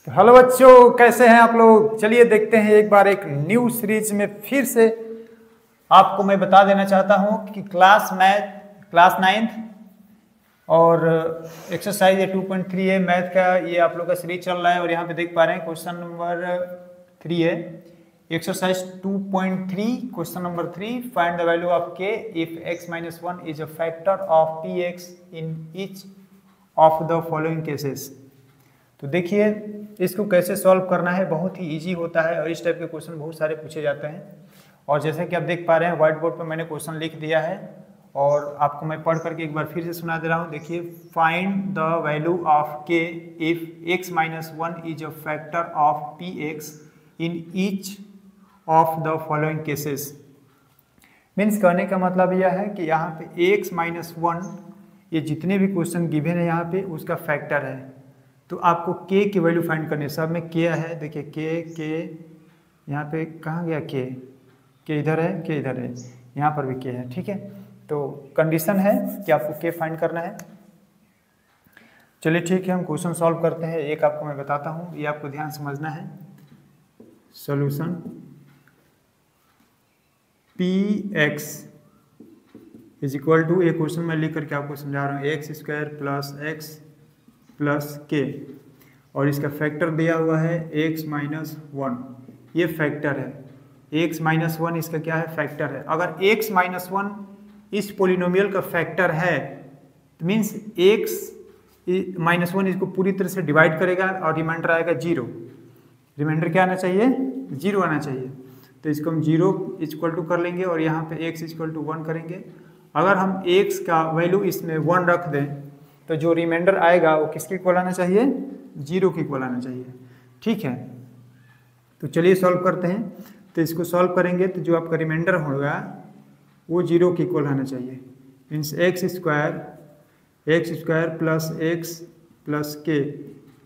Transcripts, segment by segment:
Hello बच्चों, कैसे हैं आप लोग। चलिए देखते हैं एक बार एक न्यू सीरीज में फिर से आपको मैं बता देना चाहता हूं कि क्लास 9th और एक्सरसाइज 2.3 है मैथ का, ये आप लोग का सीरीज चल रहा है। और यहाँ पे देख पा रहे हैं क्वेश्चन नंबर 3 है, exercise 2.3 question number 3। Find the value of k if x-1 is a factor of px in each of the following cases. तो देखिए इसको कैसे सॉल्व करना है, बहुत ही इजी होता है और इस टाइप के क्वेश्चन बहुत सारे पूछे जाते हैं। और जैसे कि आप देख पा रहे हैं व्हाइट बोर्ड पर मैंने क्वेश्चन लिख दिया है और आपको मैं पढ़ करके एक बार फिर से सुना दे रहा हूँ। देखिए, find the value of k if x-1 is a factor of px in each of the following cases. Means कहने का मतलब यह है कि यहाँ पे x-1 ये जितने भी क्वेश्चन गिवन है यहाँ पे उसका फैक्टर है। तो आपको k की वैल्यू फाइंड करनी है। सब में k है, देखिए k यहाँ पे कहाँ गया k इधर है, k इधर है, यहाँ पर भी k है। ठीक है, तो कंडीशन है कि आपको k फाइंड करना है। चलिए ठीक है, हम क्वेश्चन सॉल्व करते हैं। एक आपको मैं बताता हूँ, ये आपको ध्यान समझना है। Solution px is equal to, ये क्वेश्चन मैं लिख करके आपको समझा रहा हूँ, x² plus x plus k और इसका फैक्टर दिया हुआ है x-1। ये फैक्टर है x-1, इसका क्या है, फैक्टर है। अगर x-1 इस पोलिनोमियल का फैक्टर है तो मीन्स x-1 इसको पूरी तरह से डिवाइड करेगा और रिमाइंडर आएगा 0। रिमाइंडर क्या आना चाहिए, 0 आना चाहिए। तो इसको हम 0 इक्वल टू कर लेंगे और यहाँ पे x इक्वल टू 1 करेंगे। अगर हम x का वैल्यू इसमें 1 रख दें तो जो रिमाइंडर आएगा वो किसके इक्वल आना चाहिए, 0 के इक्वल आना चाहिए। ठीक है, तो चलिए सॉल्व करते हैं। तो इसको सॉल्व करेंगे तो जो आपका रिमाइंडर होगा वो 0 के इक्वल आना चाहिए। Means x² plus x plus k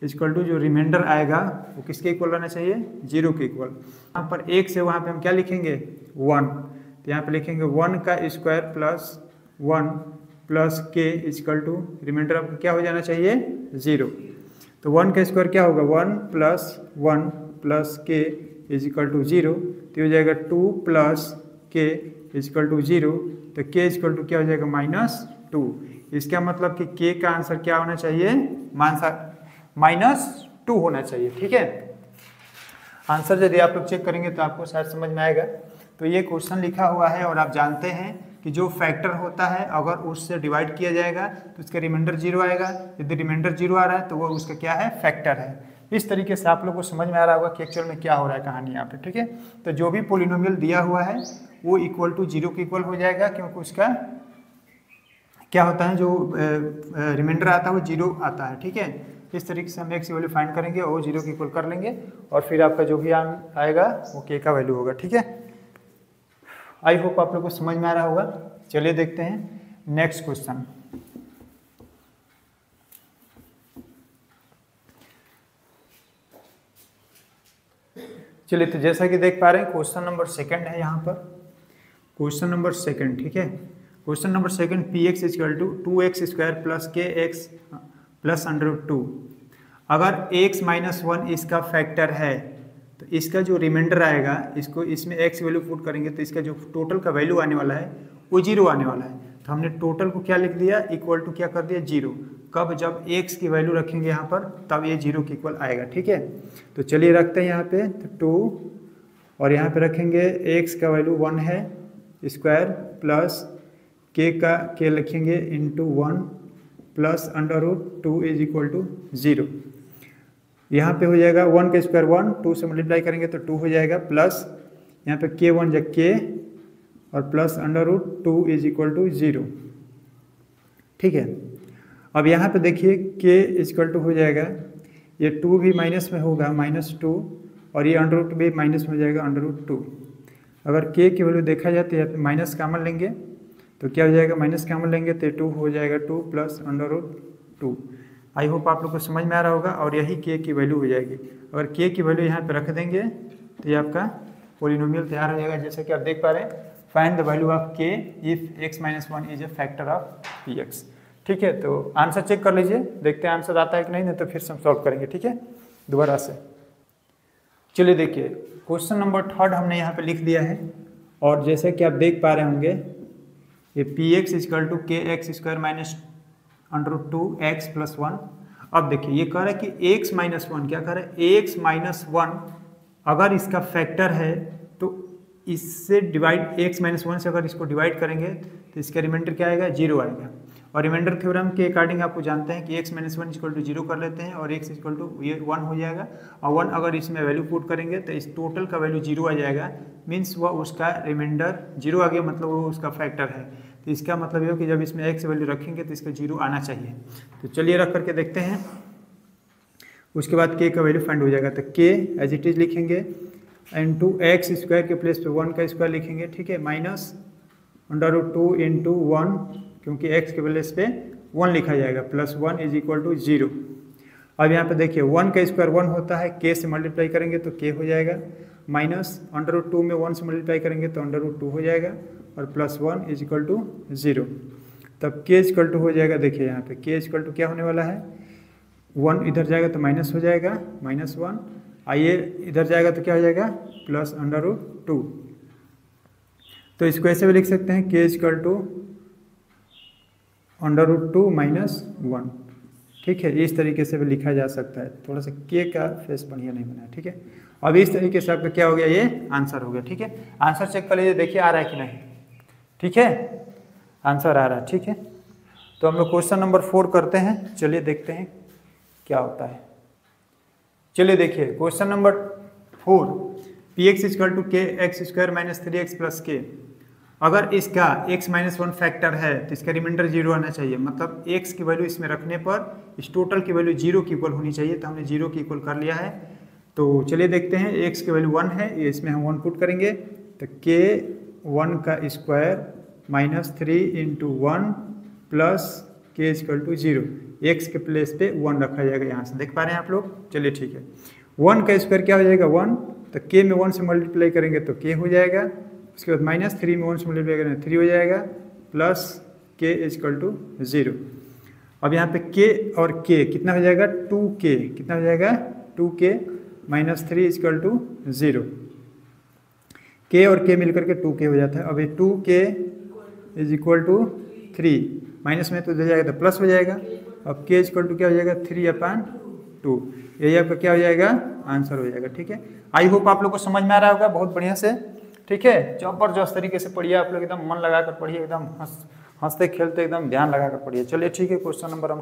equal to जो रिमाइंडर आएगा वो किसके इक्वल आना चाहिए, 0 के इक्वल। यहाँ पर x है, वहाँ पे हम क्या लिखेंगे, 1। तो यहाँ पे लिखेंगे 1 का square plus 1 plus k equal to remainder आपको क्या हो जाना चाहिए, 0। तो 1 का स्क्वायर क्या होगा, 1 plus k is equal to 0। तो हो जाएगा 2 प्लस k इक्वल टू 0। तो k इक्वल टू क्या हो जाएगा, -2। इसका मतलब कि k का आंसर क्या होना चाहिए, -2 होना चाहिए। ठीक है, आंसर यदि आप लोग चेक करेंगे तो आपको शायद समझ में आएगा। तो ये क्वेश्चन लिखा हुआ है और आप जानते हैं कि जो फैक्टर होता है अगर उससे डिवाइड किया जाएगा तो उसका रिमाइंडर 0 आएगा। यदि रिमाइंडर 0 आ रहा है तो वो उसका क्या है, फैक्टर है। इस तरीके से आप लोग को समझ में आ रहा होगा कि एक्चुअल में क्या हो रहा है कहानी यहाँ पे। ठीक है, तो जो भी पोलिनोमियल दिया हुआ है वो इक्वल टू 0 के इक्वल हो जाएगा, क्योंकि उसका क्या होता है, जो रिमाइंडर आता है वो 0 आता है। ठीक है, इस तरीके से हम x की वैल्यू फाइंड करेंगे और वो 0 के इक्वल कर लेंगे और फिर आपका जो भी आएगा वो k का वैल्यू होगा। ठीक है, आई होप आप लोग को समझ में आ रहा होगा। चलिए देखते हैं नेक्स्ट क्वेश्चन। चलिए, तो जैसा कि देख पा रहे हैं क्वेश्चन नंबर 2 है यहाँ पर, क्वेश्चन नंबर 2। ठीक है, question number 2, px equal to 2x² plus kx plus √2। अगर x-1 इसका फैक्टर है तो इसका जो रिमाइंडर आएगा, इसको इसमें x वैल्यू पुट करेंगे तो इसका जो टोटल का वैल्यू आने वाला है वो 0 आने वाला है। तो हमने टोटल को क्या लिख दिया, इक्वल टू क्या कर दिया, 0। कब, जब x की वैल्यू रखेंगे यहाँ पर तब ये 0 के इक्वल आएगा। ठीक है, तो चलिए रखते हैं यहाँ पे तो 2 और यहाँ पे रखेंगे x का वैल्यू 1 है स्क्वायर प्लस k लिखेंगे into 1 plus √2 is equal to 0। यहाँ पे हो जाएगा 1 का स्क्वायर 1, 2 से मल्टीप्लाई करेंगे तो 2 हो जाएगा, प्लस यहाँ पे k1 जब k और प्लस √2 इज इक्वल टू 0। ठीक है, अब यहाँ पे देखिए k इक्वल टू हो जाएगा, ये 2 भी माइनस में होगा, -2, और ये √2 भी माइनस में हो जाएगा, √2। अगर k की वैल्यू देखा जाए तो यहाँ पे माइनस कॉमन लेंगे तो क्या हो जाएगा, माइनस कॉमन लेंगे तो 2 हो जाएगा, 2 प्लस √2। आई होप आप लोग को समझ में आ रहा होगा और यही k की वैल्यू हो जाएगी। अगर k की वैल्यू यहाँ पे रख देंगे तो ये आपका पोलिनोमियल तैयार हो जाएगा। जैसे कि आप देख पा रहे हैं, find the value of k if x-1 is a factor of px। ठीक है, तो आंसर चेक कर लीजिए, देखते हैं आंसर आता है कि नहीं तो फिर से हम सॉल्व करेंगे। ठीक है, दोबारा से। चलिए देखिए क्वेश्चन नंबर 3 हमने यहाँ पे लिख दिया है, और जैसे कि आप देख पा रहे होंगे ये P x is equal to K X square minus √2x+1। अब देखिए ये कह रहा है कि x माइनस वन, क्या कह रहा है x माइनस वन अगर इसका फैक्टर है तो इससे डिवाइड, x माइनस वन से अगर इसको डिवाइड करेंगे तो इसका रिमाइंडर क्या आएगा, 0 आएगा। और रिमाइंडर थ्योरम के अकॉर्डिंग आपको जानते हैं कि x minus one equal to 0 कर लेते हैं और x इक्वल टू ये 1 हो जाएगा, और 1 अगर इसमें वैल्यू पुट करेंगे तो इस टोटल का वैल्यू 0 आ जाएगा। मीन्स वह उसका रिमाइंडर 0 आ गया, मतलब वो उसका फैक्टर है। तो इसका मतलब ये कि जब इसमें x वैल्यू रखेंगे तो इसका 0 आना चाहिए। तो चलिए रख करके देखते हैं। उसके बाद k का वैल्यू फाइंड हो जाएगा, तो k एज इट इज लिखेंगे इंटू एक्स स्क्वायर के प्लेस पे 1 का स्क्वायर लिखेंगे, ठीक है, माइनस √2 इंटू 1, क्योंकि x के प्लेस पे 1 लिखा जाएगा, प्लस 1 इज इक्वल टू 0। अब यहाँ पे देखिए 1 का स्क्वायर 1 होता है, k से मल्टीप्लाई करेंगे तो k हो जाएगा, माइनस √2 में 1 से मल्टीप्लाई करेंगे तो √2 हो जाएगा, और प्लस 1 इज इक्वल टू 0। तब k इक्वल टू हो जाएगा, देखिए यहाँ पे k इक्वल टू क्या होने वाला है, 1 इधर जाएगा तो माइनस हो जाएगा, -1, आइए इधर जाएगा तो क्या हो जाएगा, प्लस √2। तो इसको ऐसे भी लिख सकते हैं k इक्वल टू √2 - 1, ठीक है, इस तरीके से भी लिखा जा सकता है। थोड़ा सा k का फेस बढ़िया नहीं बना है, ठीक है। अब इस तरीके से आपका क्या हो गया, ये आंसर हो गया, ठीक है। आंसर चेक कर लीजिए, देखिए आ रहा है कि नहीं, ठीक है, आंसर आ रहा है, ठीक है। तो हम लोग क्वेश्चन नंबर 4 करते हैं, चलिए देखते हैं क्या होता है। चलिए देखिए question number 4, P X equal to K X square minus 3x plus K. अगर इसका x माइनस 1 फैक्टर है तो इसका रिमाइंडर 0 आना चाहिए, मतलब x की वैल्यू इसमें रखने पर इस टोटल की वैल्यू 0 की इक्वल होनी चाहिए, तो हमने 0 की इक्वल कर लिया है। तो चलिए देखते हैं, x की वैल्यू 1 है, ये इसमें हम 1 पुट करेंगे, तो k 1 का square minus 3 into 1 plus k equal to 0, x के प्लेस पे 1 रखा जाएगा, यहाँ से देख पा रहे हैं आप लोग। चलिए ठीक है, 1 का स्क्वायर क्या हो जाएगा 1, तो k में 1 से मल्टीप्लाई करेंगे तो k हो जाएगा, उसके बाद माइनस 3 में 1 से मल्टीप्लाई करेंगे 3 हो जाएगा, प्लस k इक्वल टू 0। अब यहाँ पे k और k कितना हो जाएगा, 2k, कितना हो जाएगा 2k minus 3 equal to 0, k और k मिलकर के 2k हो जाता है। अब ये 2k is equal to 3, minus में तो हो जाएगा तो प्लस हो जाएगा, अब k इक्वल टू क्या हो जाएगा 3/2, यही आपका क्या हो जाएगा, आंसर हो जाएगा, ठीक है। आई होप आप लोग को समझ में आ रहा होगा बहुत बढ़िया से, ठीक है। जबरदस्त तरीके से पढ़िए आप लोग, एकदम मन लगा कर पढ़िए, एकदम हंसते खेलते एकदम ध्यान लगा कर पढ़िए। चलिए ठीक है, क्वेश्चन नंबर हम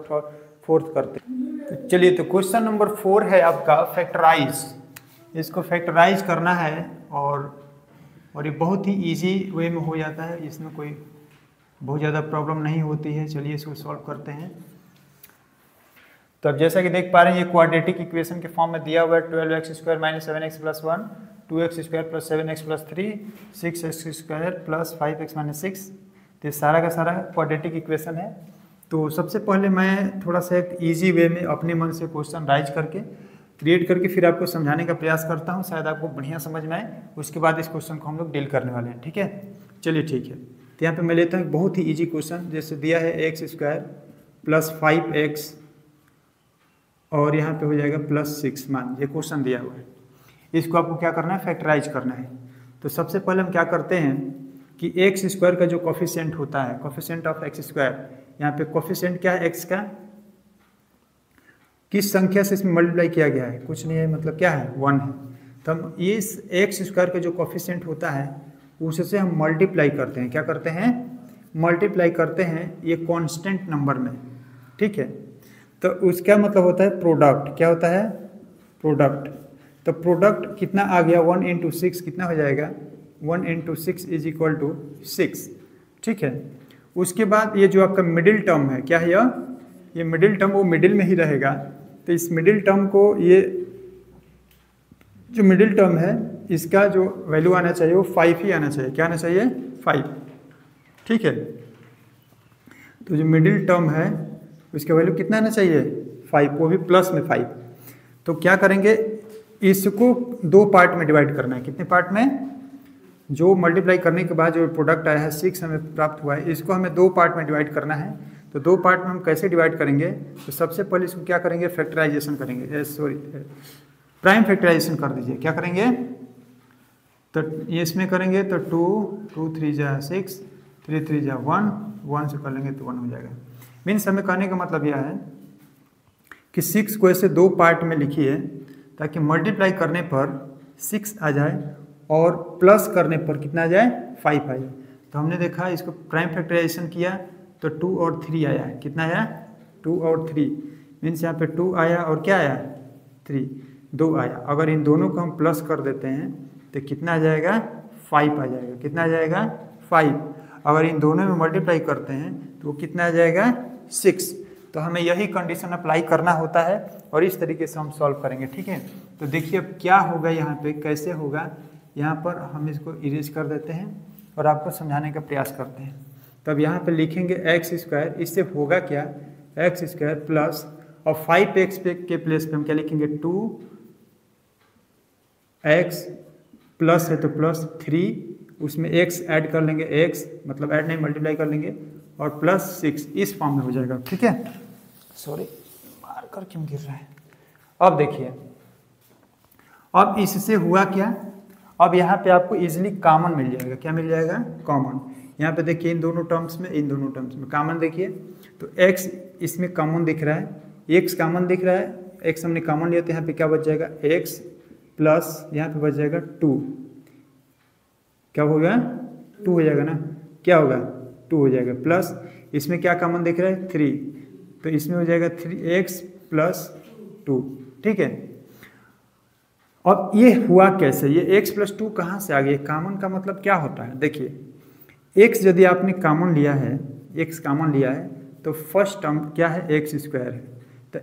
4 करते हैं। तो चलिए, तो क्वेश्चन नंबर 4 है आपका फैक्टराइज। इसको फैक्टराइज करना है और ये बहुत ही ईजी वे में हो जाता है, इसमें कोई बहुत ज़्यादा प्रॉब्लम नहीं होती है। चलिए इसको सॉल्व करते हैं। तो अब जैसा कि देख पा रहे हैं, ये क्वाड्रेटिक इक्वेशन के फॉर्म में दिया हुआ है, 12x square minus 7x plus 1, 2x square plus 7x plus 3, 6x square plus 5x minus 6। तो ये सारा का सारा क्वाड्रेटिक इक्वेशन है। तो सबसे पहले मैं थोड़ा सा एक ईजी वे में अपने मन से क्वेश्चन राइज करके क्रिएट करके फिर आपको समझाने का प्रयास करता हूँ, शायद आपको बढ़िया समझ में आए। उसके बाद इस क्वेश्चन को हम लोग डील करने वाले हैं, ठीक है। चलिए ठीक है, तो यहाँ पे मैं लेता हूँ बहुत ही इजी क्वेश्चन, जैसे दिया है x स्क्वायर प्लस 5x और यहाँ पे हो जाएगा प्लस 6, मान ये क्वेश्चन दिया हुआ है। इसको आपको क्या करना है, फैक्टराइज करना है। तो सबसे पहले हम क्या करते हैं कि एक्स स्क्वायर का जो कोफिशिएंट होता है, कोफिशिएंट ऑफ एक्स स्क्वायर, यहाँ पे कोफिशिएंट क्या है एक्स का, किस संख्या से इसमें मल्टीप्लाई किया गया है, कुछ नहीं है, मतलब क्या है 1 है। तो हम इस एक्स स्क्वायर का जो कोफिशिएंट होता है उससे हम मल्टीप्लाई करते हैं, क्या करते हैं, मल्टीप्लाई करते हैं ये कांस्टेंट नंबर में, ठीक है। तो उसका मतलब होता है प्रोडक्ट, क्या होता है, प्रोडक्ट। तो प्रोडक्ट कितना आ गया, 1 × 6 कितना हो जाएगा, 1 × 6 इज इक्वल टू 6, ठीक है। उसके बाद ये जो आपका मिडिल टर्म है, क्या है ये मिडिल टर्म, वो मिडिल में ही रहेगा। तो इस मिडिल टर्म को, ये जो मिडिल टर्म है इसका जो वैल्यू आना चाहिए वो 5 ही आना चाहिए, क्या आना चाहिए, 5, ठीक है। तो जो मिडिल टर्म है उसका वैल्यू कितना आना चाहिए, 5, वो भी प्लस में 5। तो क्या करेंगे, इसको 2 पार्ट में डिवाइड करना है, कितने पार्ट में, जो मल्टीप्लाई करने के बाद जो प्रोडक्ट आया है 6 हमें प्राप्त हुआ है, इसको हमें 2 पार्ट में डिवाइड करना है। तो दो पार्ट में हम कैसे डिवाइड करेंगे, तो सबसे पहले इसको क्या करेंगे, फैक्टराइजेशन करेंगे, सॉरी प्राइम फैक्टराइजेशन कर दीजिए। क्या करेंगे, तो ये इसमें करेंगे तो 2 3 जा 6, 3 3 जा 1, 1 से कर लेंगे तो 1 हो जाएगा। मीन्स हमें कहने का मतलब यह है कि 6 को ऐसे दो पार्ट में लिखिए ताकि मल्टीप्लाई करने पर 6 आ जाए और प्लस करने पर कितना आ जाए, 5 आ जाए। तो हमने देखा इसको प्राइम फैक्टराइजेशन किया तो 2 और 3 आया है। कितना आया, 2 और 3, मीन्स यहाँ पे 2 आया और क्या आया, 3, 2 आया। अगर इन दोनों को हम प्लस कर देते हैं तो कितना आ जाएगा, 5 आ जाएगा। कितना आ जाएगा, 5। अगर इन दोनों में मल्टीप्लाई करते हैं तो वो कितना आ जाएगा, 6। तो हमें यही कंडीशन अप्लाई करना होता है और इस तरीके से हम सॉल्व करेंगे। ठीक है, तो देखिए अब क्या होगा यहाँ पे, कैसे होगा। यहाँ पर हम इसको इरेज कर देते हैं और आपको समझाने का प्रयास करते हैं। तब यहाँ पे लिखेंगे एक्स स्क्वायर, इससे होगा क्या, एक्स स्क्वायर प्लस और 5x के प्लेस पे हम क्या लिखेंगे, 2x प्लस है तो प्लस 3, उसमें x ऐड कर लेंगे, x मतलब ऐड नहीं मल्टीप्लाई कर लेंगे, और प्लस 6 इस फॉर्म में हो जाएगा। ठीक है, सॉरी मार्कर क्यों गिर रहा है। अब देखिए, अब इससे हुआ क्या, अब यहाँ पे आपको इजीली कॉमन मिल जाएगा। क्या मिल जाएगा, कॉमन। यहाँ पे देखिए इन दोनों टर्म्स में कॉमन देखिए, तो x इसमें कॉमन दिख रहा है, x कॉमन दिख रहा है, x हमने कॉमन लिया तो यहाँ पे क्या बच जाएगा, x प्लस यहाँ पे बच जाएगा 2, क्या होगा, 2 हो जाएगा ना, क्या होगा, 2 हो जाएगा, प्लस इसमें क्या कॉमन दिख रहा है, 3, तो इसमें हो जाएगा 3x प्लस 2। ठीक है, अब ये हुआ कैसे, ये x प्लस 2 कहाँ से आ गया, कॉमन का मतलब क्या होता है। देखिए x यदि आपने कॉमन लिया है, x कॉमन लिया है तो फर्स्ट टर्म क्या है, एक्स स्क्वायर है। तो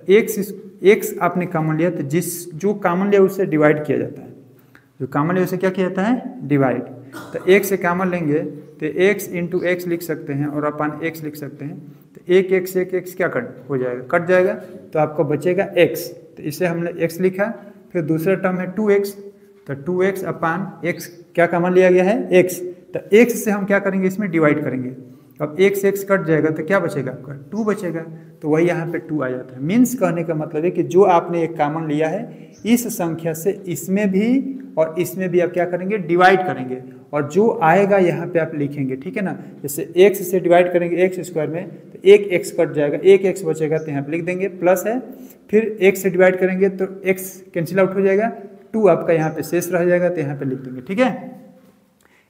x आपने कॉमन लिया तो जो कॉमन लिया उससे डिवाइड किया जाता है, जो कॉमन लिया उसे क्या किया जाता है, डिवाइड। तो x से कॉमन लेंगे तो x इंटू एक्स लिख सकते हैं और अपन x लिख सकते हैं। तो एक x क्या हो जाएगा, कट जाएगा, तो आपको बचेगा x। तो इसे हमने x लिखा, फिर दूसरा टर्म है 2x, तो 2x अपान x क्या कॉमन लिया गया है, x। तो x से हम क्या करेंगे, इसमें डिवाइड करेंगे। अब x कट जाएगा तो क्या बचेगा आपका, 2 बचेगा, तो वही यहाँ पे 2 आ जाता है। मीन्स कहने का मतलब है कि जो आपने एक कॉमन लिया है इस संख्या से इसमें भी और इसमें भी आप क्या करेंगे, डिवाइड करेंगे, और जो आएगा यहाँ पे आप लिखेंगे। ठीक है ना, जैसे x से डिवाइड करेंगे एक्स स्क्वायर में तो एक x कट जाएगा, एक x बचेगा तो यहाँ पे लिख देंगे प्लस है, फिर x से डिवाइड करेंगे तो x कैंसिल आउट हो जाएगा, 2 आपका यहाँ पे शेष रह जाएगा तो यहाँ पे लिख देंगे। ठीक है,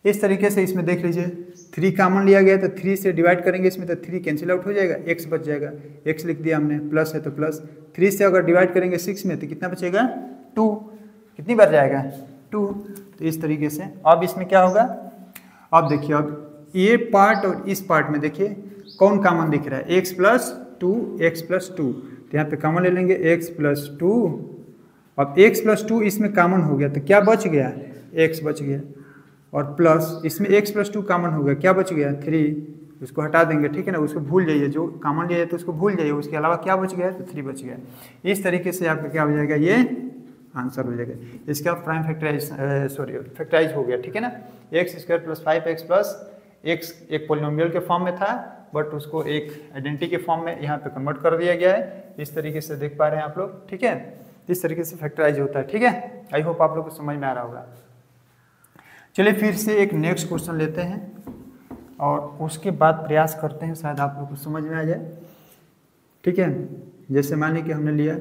इस तरीके से इसमें देख लीजिए 3 कॉमन लिया गया तो 3 से डिवाइड करेंगे इसमें तो 3 कैंसिल आउट हो जाएगा, x बच जाएगा, x लिख दिया हमने, प्लस है तो प्लस, 3 से अगर डिवाइड करेंगे 6 में तो कितना बचेगा, 2, कितनी बार जाएगा, 2। तो इस तरीके से अब इसमें क्या होगा, अब देखिए अब ये पार्ट और इस पार्ट में देखिए कौन कॉमन दिख रहा है, x प्लस 2, तो यहाँ पे कॉमन ले लेंगे x प्लस 2। अब x प्लस 2 इसमें कॉमन हो गया तो क्या बच गया, x बच गया, और प्लस इसमें x प्लस 2 कॉमन हो गया, क्या बच गया, 3, उसको हटा देंगे। ठीक है ना, उसको भूल जाइए, जो कॉमन लिया है तो उसको भूल जाइए, उसके अलावा क्या बच गया, तो 3 बच गया। इस तरीके से आपका क्या हो जाएगा, ये आंसर हो जाएगा। इसका प्राइम फैक्टराइज हो गया। ठीक है ना, x square plus 5x plus x एक पोलिनोमियल के फॉर्म में था बट उसको एक आइडेंटिटी के फॉर्म में यहाँ पे कन्वर्ट कर दिया गया है। इस तरीके से देख पा रहे हैं आप लोग। ठीक है, इस तरीके से फैक्टराइज होता है। ठीक है, आई होप आप लोग को समझ में आ रहा होगा। चलिए फिर से एक नेक्स्ट क्वेश्चन लेते हैं और उसके बाद प्रयास करते हैं, शायद आप लोग को समझ में आ जाए। ठीक है, जैसे मानिए कि हमने लिया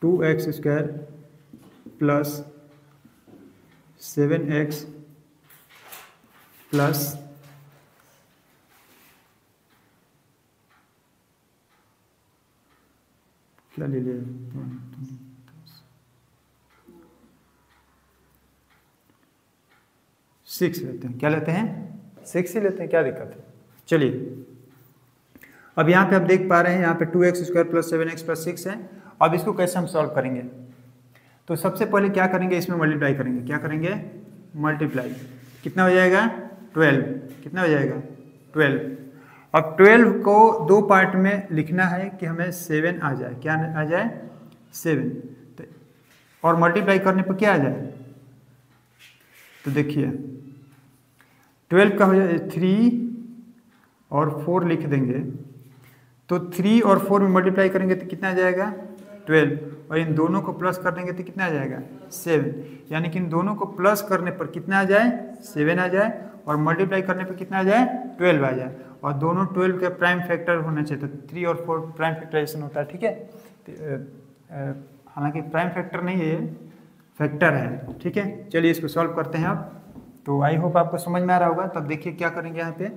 2x square plus 7x plus क्या ले लिया 6 लेते हैं। क्या लेते हैं, 6 ही लेते हैं, क्या दिक्कत है। चलिए अब यहाँ पे आप देख पा रहे हैं यहाँ पे 2x square plus 7x plus 6 है। अब इसको कैसे हम सॉल्व करेंगे, तो सबसे पहले क्या करेंगे, इसमें मल्टीप्लाई करेंगे। क्या करेंगे, मल्टीप्लाई, कितना हो जाएगा 12, कितना हो जाएगा 12। अब 12 को दो पार्ट में लिखना है कि हमें 7 आ जाए, क्या आ जाए 7, तो और मल्टीप्लाई करने पर क्या आ जाए, तो देखिए 12 का हो जाए 3 और 4 लिख देंगे तो 3 और 4 में मल्टीप्लाई करेंगे तो कितना आ जाएगा 12, और इन दोनों को प्लस कर देंगे तो कितना आ जाएगा 7, यानी कि इन दोनों को प्लस करने पर कितना आ जाए 7 आ जाए, और मल्टीप्लाई करने पर कितना आ जाए 12 आ जाए, और दोनों 12 के प्राइम फैक्टर होना चाहिए, तो 3 और 4 प्राइम फैक्टराइजेशन होता है, ठीक है। हालांकि प्राइम फैक्टर नहीं है, फैक्टर है, ठीक है। चलिए इसको सॉल्व करते हैं अब। तो आई होप आपको समझ में आ रहा होगा। तब देखिए क्या करेंगे यहाँ पे,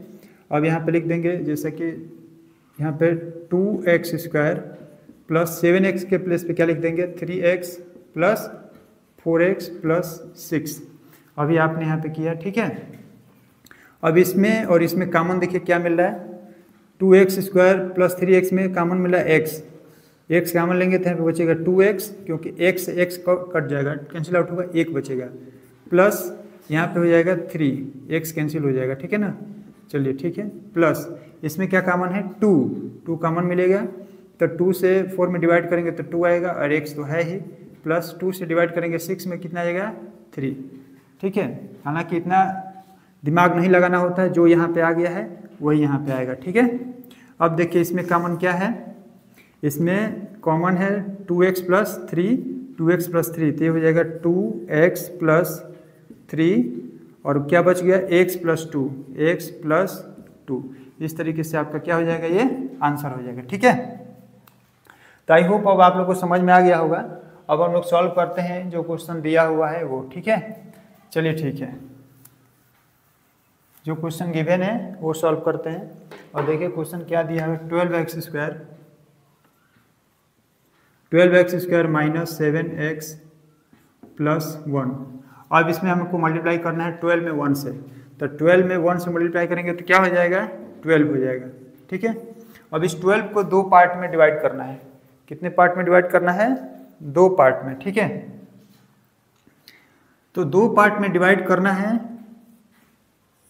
अब यहाँ पे लिख देंगे जैसे कि यहाँ पे 2x² प्लस 7x के प्लेस पे क्या लिख देंगे 3x प्लस 4x प्लस 6। अभी आपने यहाँ पे किया, ठीक है। अब इसमें और इसमें कॉमन देखिए क्या मिल रहा है, 2x² प्लस 3x में कॉमन मिला x कॉमन लेंगे तो यहाँ पे बचेगा 2x, क्योंकि x से x कट जाएगा, कैंसिल आउट होगा, 1 बचेगा, प्लस यहाँ पे हो जाएगा 3x कैंसिल हो जाएगा, ठीक है ना। चलिए ठीक है, प्लस इसमें क्या कॉमन है 2 कॉमन मिलेगा, तो 2 से 4 में डिवाइड करेंगे तो 2 आएगा, और x तो है ही, प्लस 2 से डिवाइड करेंगे 6 में कितना आएगा 3, ठीक है। हालांकि इतना दिमाग नहीं लगाना होता है, जो यहाँ पे आ गया है वही यहाँ पे आएगा, ठीक है। अब देखिए इसमें कॉमन क्या है, इसमें कॉमन है 2x प्लस 3, 2x प्लस 3 तो ये हो जाएगा 2x प्लस 3, और क्या बच गया x प्लस 2, x प्लस 2। इस तरीके से आपका क्या हो जाएगा, ये आंसर हो जाएगा, ठीक है। तो आई होप अब आप लोग को समझ में आ गया होगा। अब हम लोग सॉल्व करते हैं जो क्वेश्चन दिया हुआ है वो, ठीक है। चलिए ठीक है, जो क्वेश्चन गिवन है वो सॉल्व करते हैं। और देखिए क्वेश्चन क्या दिया है, 12x² माइनस 7x प्लस 1। अब इसमें हमको मल्टीप्लाई करना है 12 में 1 से, तो 12 में 1 से मल्टीप्लाई करेंगे तो क्या हो जाएगा 12 हो जाएगा, ठीक है। अब इस 12 को 2 पार्ट में डिवाइड करना है, कितने पार्ट में डिवाइड करना है 2 पार्ट में, ठीक है। तो 2 पार्ट में डिवाइड करना है,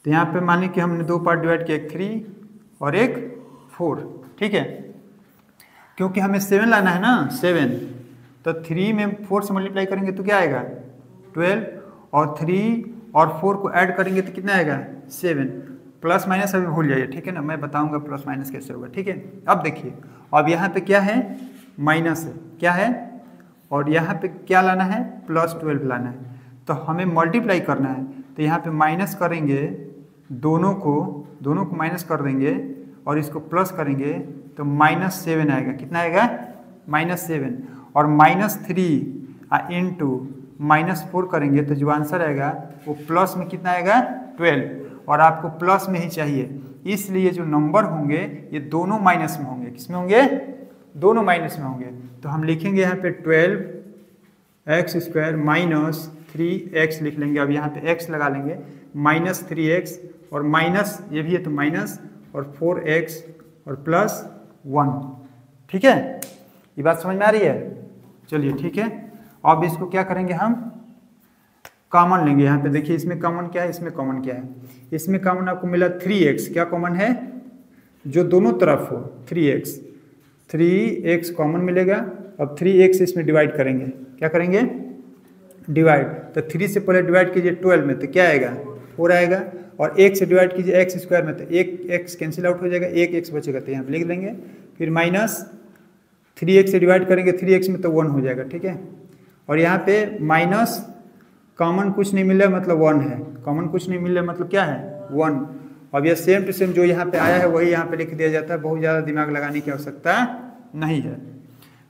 तो यहाँ पे मान ली कि हमने 2 पार्ट डिवाइड किया, एक 3 और एक 4, ठीक है। क्योंकि हमें 7 लाना है ना 7, तो 3 में 4 से मल्टीप्लाई करेंगे तो क्या आएगा 12, और 3 और 4 को ऐड करेंगे तो कितना आएगा 7। प्लस माइनस अभी भूल जाइए, ठीक है ना, मैं बताऊंगा प्लस माइनस कैसे होगा, ठीक है। अब देखिए अब यहाँ पे क्या है माइनस है, क्या है, और यहाँ पे क्या लाना है प्लस 12 लाना है, तो हमें मल्टीप्लाई करना है। तो यहाँ पे माइनस करेंगे, दोनों को माइनस कर देंगे और इसको प्लस करेंगे तो -7 आएगा, कितना आएगा -7, और -3 इंटू -4 करेंगे तो जो आंसर आएगा वो प्लस में कितना आएगा 12, और आपको प्लस में ही चाहिए, इसलिए जो नंबर होंगे ये दोनों माइनस में होंगे। किस में होंगे, दोनों माइनस में होंगे। तो हम लिखेंगे यहाँ पे 12x² माइनस 3x लिख लेंगे, अब यहाँ पे x लगा लेंगे, -3x और माइनस ये भी है तो माइनस, और 4x और प्लस 1, ठीक है। ये बात समझ में आ रही है, चलिए ठीक है। अब इसको क्या करेंगे, हम कॉमन लेंगे। यहाँ पे देखिए इसमें कॉमन क्या है, इसमें कॉमन क्या है, इसमें कॉमन आपको मिला 3x, क्या कॉमन है जो दोनों तरफ हो 3x कॉमन मिलेगा। अब 3x इसमें डिवाइड करेंगे, क्या करेंगे डिवाइड, तो 3 से पहले डिवाइड कीजिए 12 में तो क्या आएगा 4 आएगा, और 1 से डिवाइड कीजिए x² में तो 1x कैंसिल आउट हो जाएगा, 1x बचेगा, तो यहाँ पे लिख देंगे। फिर माइनस 3x से डिवाइड करेंगे 3x में तो 1 हो जाएगा, ठीक है। और यहाँ पे माइनस कॉमन कुछ नहीं मिल रहा मतलब 1 है, कॉमन कुछ नहीं मिल रहा मतलब क्या है 1। अब यह सेम टू सेम जो यहाँ पे आया है वही यहाँ पे लिख दिया जाता है, बहुत ज़्यादा दिमाग लगाने की आवश्यकता नहीं है,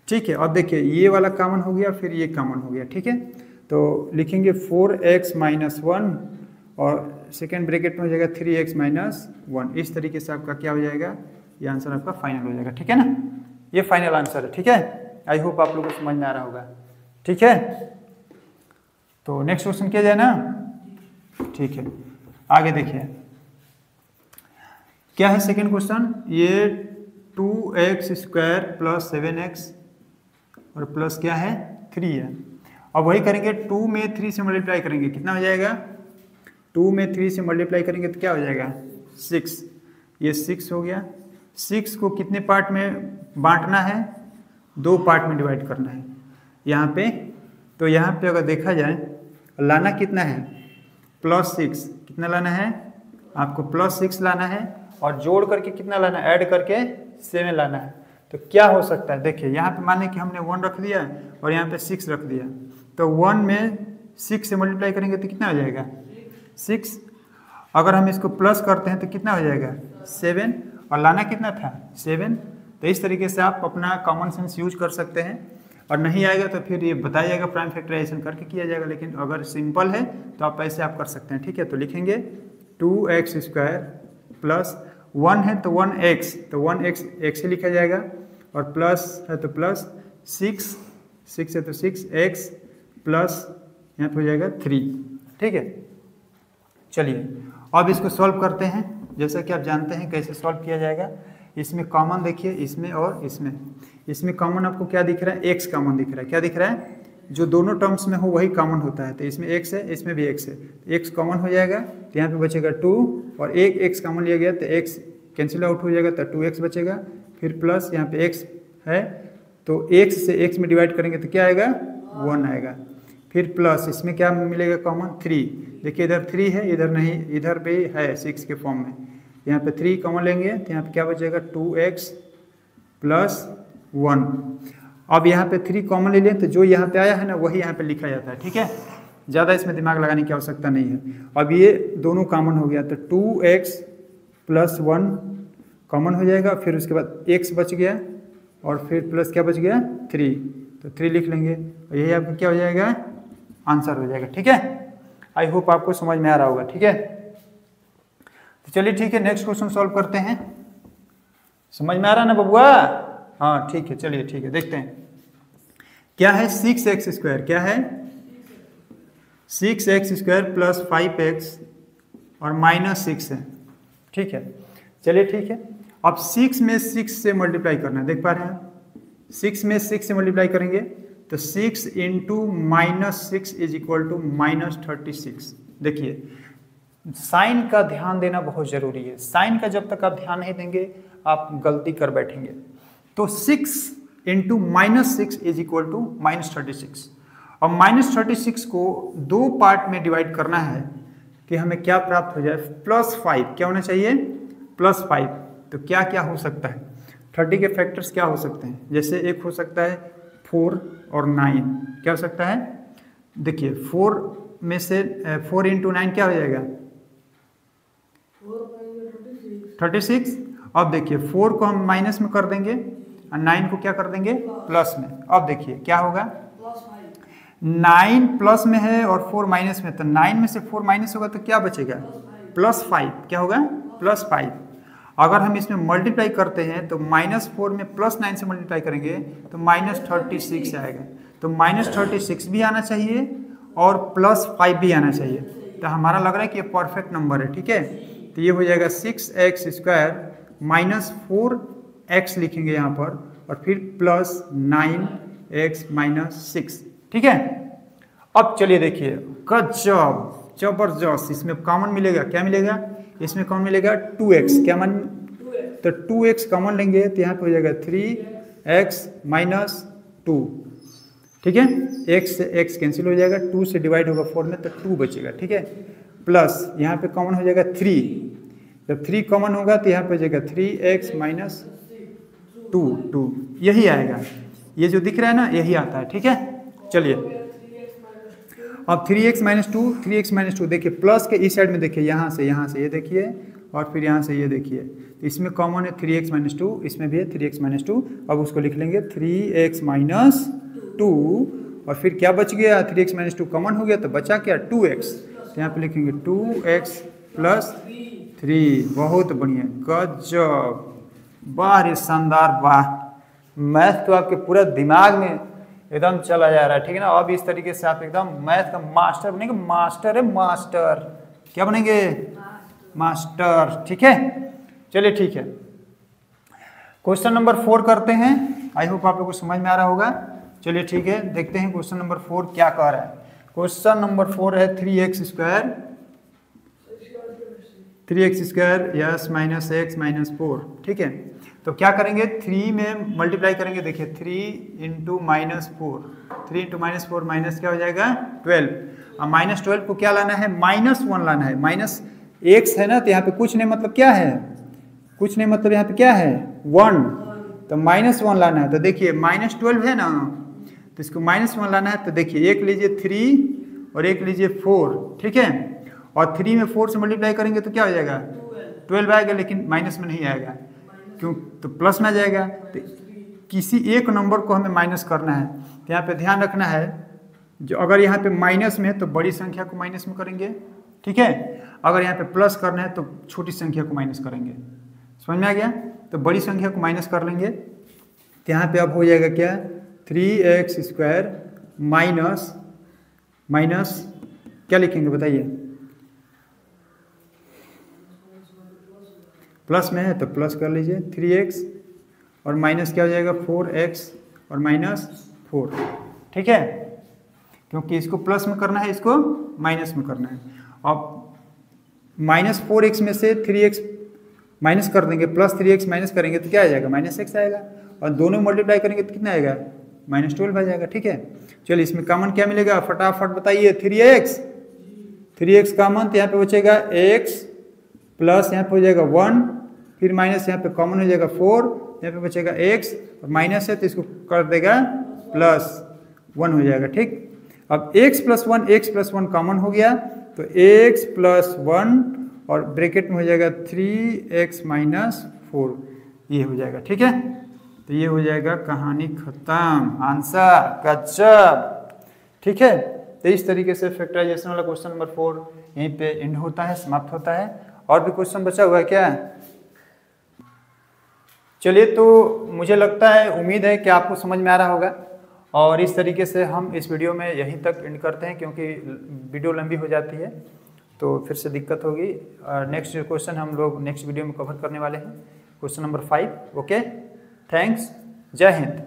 ठीक है। अब देखिए ये वाला कॉमन हो गया, फिर ये कॉमन हो गया, ठीक है। तो लिखेंगे 4x माइनस 1 और सेकेंड ब्रैकेट में हो जाएगा 3x माइनस 1। इस तरीके से आपका क्या हो जाएगा, ये आंसर आपका फाइनल हो जाएगा, ठीक है ना। ये फाइनल आंसर है, ठीक है। आई होप आप लोगों को समझ में आ रहा होगा, ठीक है। तो नेक्स्ट क्वेश्चन किया जाए ना, ठीक है। आगे देखिए क्या है सेकेंड क्वेश्चन, ये 2x² प्लस 7x और प्लस क्या है 3 है। अब वही करेंगे, 2 में 3 से मल्टीप्लाई करेंगे, कितना हो जाएगा 2 में 3 से मल्टीप्लाई करेंगे तो क्या हो जाएगा 6, ये 6 हो गया। 6 को कितने पार्ट में बांटना है, 2 पार्ट में डिवाइड करना है यहाँ पे। तो यहाँ पे अगर देखा जाए लाना कितना है +6, कितना लाना है आपको +6 लाना है, और जोड़ करके कितना लाना है, ऐड करके 7 लाना है। तो क्या हो सकता है, देखिए यहाँ पे मान लें कि हमने 1 रख दिया और यहाँ पे 6 रख दिया, तो 1 में 6 से मल्टीप्लाई करेंगे तो कितना हो जाएगा 6। अगर हम इसको प्लस करते हैं तो कितना हो जाएगा 7, और लाना कितना था 7। तो इस तरीके से आप अपना कॉमन सेंस यूज कर सकते हैं, और नहीं आएगा तो फिर ये बताया जाएगा, प्राइम फैक्टराइजेशन करके किया जाएगा, लेकिन अगर सिंपल है तो आप ऐसे आप कर सकते हैं। ठीक है, तो लिखेंगे 2x² प्लस 1 है तो 1x, तो 1x x से लिखा जाएगा, और प्लस है तो प्लस 6 है तो 6x प्लस यहाँ पे हो जाएगा 3। ठीक है, चलिए अब इसको सॉल्व करते हैं। जैसा कि आप जानते हैं कैसे सॉल्व किया जाएगा। इसमें कॉमन देखिए, इसमें और इसमें कॉमन आपको क्या दिख रहा है, x कॉमन दिख रहा है। क्या दिख रहा है, जो दोनों टर्म्स में हो वही कॉमन होता है। तो इसमें x है, इसमें भी x है, x कॉमन हो जाएगा तो यहाँ पे बचेगा 2, और एक x कॉमन लिया गया तो x कैंसिल आउट हो जाएगा तो 2x बचेगा। फिर प्लस यहाँ पे x है तो x से x में डिवाइड करेंगे तो क्या आएगा 1 आएगा। फिर प्लस इसमें क्या मिलेगा कॉमन 3, देखिए इधर 3 है, इधर नहीं, इधर भी है 6 के फॉर्म में। यहाँ पे 3 कॉमन लेंगे तो यहाँ पे क्या बचेगा 2x प्लस 1। अब यहाँ पे 3 कॉमन ले लें तो जो यहाँ पे आया है ना वही यहाँ पे लिखा जाता है। ठीक है, ज़्यादा इसमें दिमाग लगाने की आवश्यकता नहीं है। अब ये दोनों कॉमन हो गया तो 2x प्लस 1 कॉमन हो जाएगा, फिर उसके बाद x बच गया, और फिर प्लस क्या बच गया 3, तो 3 लिख लेंगे, और यही आपका क्या हो जाएगा आंसर हो जाएगा। ठीक है, आई होप आपको समझ में आ रहा होगा। ठीक है, तो चलिए ठीक है, नेक्स्ट क्वेश्चन सॉल्व करते हैं। समझ में आ रहा है ना बबुआ? हाँ ठीक है, चलिए ठीक है, देखते हैं क्या है 6x², क्या है 6x² प्लस 5x और माइनस 6 है। ठीक है, चलिए ठीक है, अब 6 में 6 से मल्टीप्लाई करना है, देख पा रहे हैं 6 में 6 से मल्टीप्लाई करेंगे तो 6 इंटू -6 इज इक्वल टू -36। देखिए साइन का ध्यान देना बहुत जरूरी है, साइन का जब तक आप ध्यान नहीं देंगे आप गलती कर बैठेंगे। तो 6 इंटू -6 इज इक्वल टू -36, और -36 को 2 पार्ट में डिवाइड करना है कि हमें क्या प्राप्त हो जाए, +5 क्या होना चाहिए +5। तो क्या क्या हो सकता है, 30 के फैक्टर्स क्या हो सकते हैं, जैसे एक हो सकता है 4 और 9, क्या हो सकता है, देखिए 4 में से 4 इंटू 9 क्या हो जाएगा 36। अब देखिए 4 को हम माइनस में कर देंगे और 9 को क्या कर देंगे प्लस में। अब देखिए क्या होगा, 9 प्लस में है और 4 माइनस में, तो 9 में से 4 माइनस होगा तो क्या बचेगा +5, क्या होगा +5। अगर हम इसमें मल्टीप्लाई करते हैं तो -4 में +9 से मल्टीप्लाई करेंगे तो -36 आएगा। तो -36 भी आना चाहिए और +5 भी आना चाहिए। तो हमारा लग रहा है कि ये परफेक्ट नंबर है। ठीक है, तो ये हो जाएगा 6x² -4x लिखेंगे यहाँ पर, और फिर +9x - 6। ठीक है, अब चलिए देखिए गजब जबरदस्त, इसमें कॉमन मिलेगा, क्या मिलेगा इसमें कॉमन मिलेगा 2x, क्या मान, तो 2x कॉमन लेंगे तो यहाँ पे हो जाएगा 3x - 2। ठीक है, x से x कैंसिल हो जाएगा, 2 से डिवाइड होगा 4 में तो 2 बचेगा। ठीक है, प्लस यहाँ पे कॉमन हो जाएगा 3, जब 3 कॉमन होगा तो यहाँ पे हो जाएगा 3x - 2, यही आएगा, ये जो दिख रहा है ना यही आता है। ठीक है, चलिए अब 3x - 2 देखिए, प्लस के इस साइड में देखिए, यहाँ से ये देखिए, और फिर यहाँ से ये देखिए, तो इसमें कॉमन है 3x - 2, इसमें भी है 3x - 2। अब उसको लिख लेंगे 3x - 2, और फिर क्या बच गया, 3x - 2 कॉमन हो गया तो बचा क्या 2x, तो यहाँ पे लिखेंगे 2x + 3। बहुत बढ़िया, गजब, वाह रे शानदार, वाह, मैथ तो आपके पूरा दिमाग में एकदम चला जा रहा है। ठीक है ना, अब इस तरीके से आप एकदम मैथ का मास्टर बनेंगे, मास्टर है मास्टर, क्या बनेंगे मास्टर। ठीक है, चलिए ठीक है, क्वेश्चन नंबर 4 करते हैं। आई होप आप लोगों को समझ में आ रहा होगा। चलिए ठीक है, देखते हैं क्वेश्चन नंबर 4 क्या कह रहा है। क्वेश्चन नंबर 4 है 3x² यस -x - 4। ठीक है, तो क्या करेंगे, 3 में मल्टीप्लाई करेंगे, देखिए 3 इंटू -4, 3 इंटू -4 माइनस क्या हो जाएगा 12, और -12 को क्या लाना है -1 लाना है, -x है ना, तो यहाँ पे कुछ नहीं मतलब क्या है, कुछ नहीं मतलब यहाँ पे क्या है 1, तो -1 लाना है। तो देखिए -12 है ना, तो इसको -1 लाना है। तो देखिए एक लीजिए 3 और एक लीजिए 4, ठीक है। और 3 में 4 से मल्टीप्लाई करेंगे तो क्या हो जाएगा 12 आएगा, लेकिन माइनस में नहीं आएगा, क्यों, तो प्लस में आ जाएगा। तो किसी एक नंबर को हमें माइनस करना है, तो यहाँ पे ध्यान रखना है, जो अगर यहाँ पे माइनस में है तो बड़ी संख्या को माइनस में करेंगे, ठीक है। अगर यहाँ पे प्लस करना है तो छोटी संख्या को माइनस करेंगे। समझ में आ गया? तो बड़ी संख्या को माइनस कर लेंगे, तो यहाँ पे अब हो जाएगा क्या 3x² माइनस क्या लिखेंगे बताइए, प्लस में है तो प्लस कर लीजिए 3x, और माइनस क्या हो जाएगा 4x और -4, ठीक है, क्योंकि इसको प्लस में करना है, इसको माइनस में करना है। अब -4x में से 3x माइनस कर देंगे, +3x माइनस करेंगे तो क्या आ जाएगा -x आएगा, और दोनों मल्टीप्लाई करेंगे तो कितना आएगा -12 आ जाएगा, ठीक है। चलिए इसमें कॉमन क्या मिलेगा फटाफट बताइए, 3x कॉमन, तो यहाँ पे बचेगा x प्लस यहाँ पे हो जाएगा 1, फिर माइनस यहाँ पे कॉमन हो जाएगा 4, यहाँ पे बचेगा x, और माइनस है तो इसको कर देगा +1 हो जाएगा, ठीक। अब x + 1 कॉमन हो गया, तो x + 1 और ब्रैकेट में हो जाएगा 3x - 4, ये हो जाएगा, ठीक है। तो ये हो जाएगा कहानी खत्म, आंसर गजब, ठीक है। तो इस तरीके से फैक्टराइजेशन वाला क्वेश्चन नंबर 4 यहीं पे एंड होता है, समाप्त होता है। और भी क्वेश्चन बचा हुआ है क्या? चलिए, तो मुझे लगता है, उम्मीद है कि आपको समझ में आ रहा होगा, और इस तरीके से हम इस वीडियो में यहीं तक एंड करते हैं, क्योंकि वीडियो लंबी हो जाती है तो फिर से दिक्कत होगी। नेक्स्ट क्वेश्चन हम लोग नेक्स्ट वीडियो में कवर करने वाले हैं, क्वेश्चन नंबर 5। ओके, थैंक्स, जय हिंद।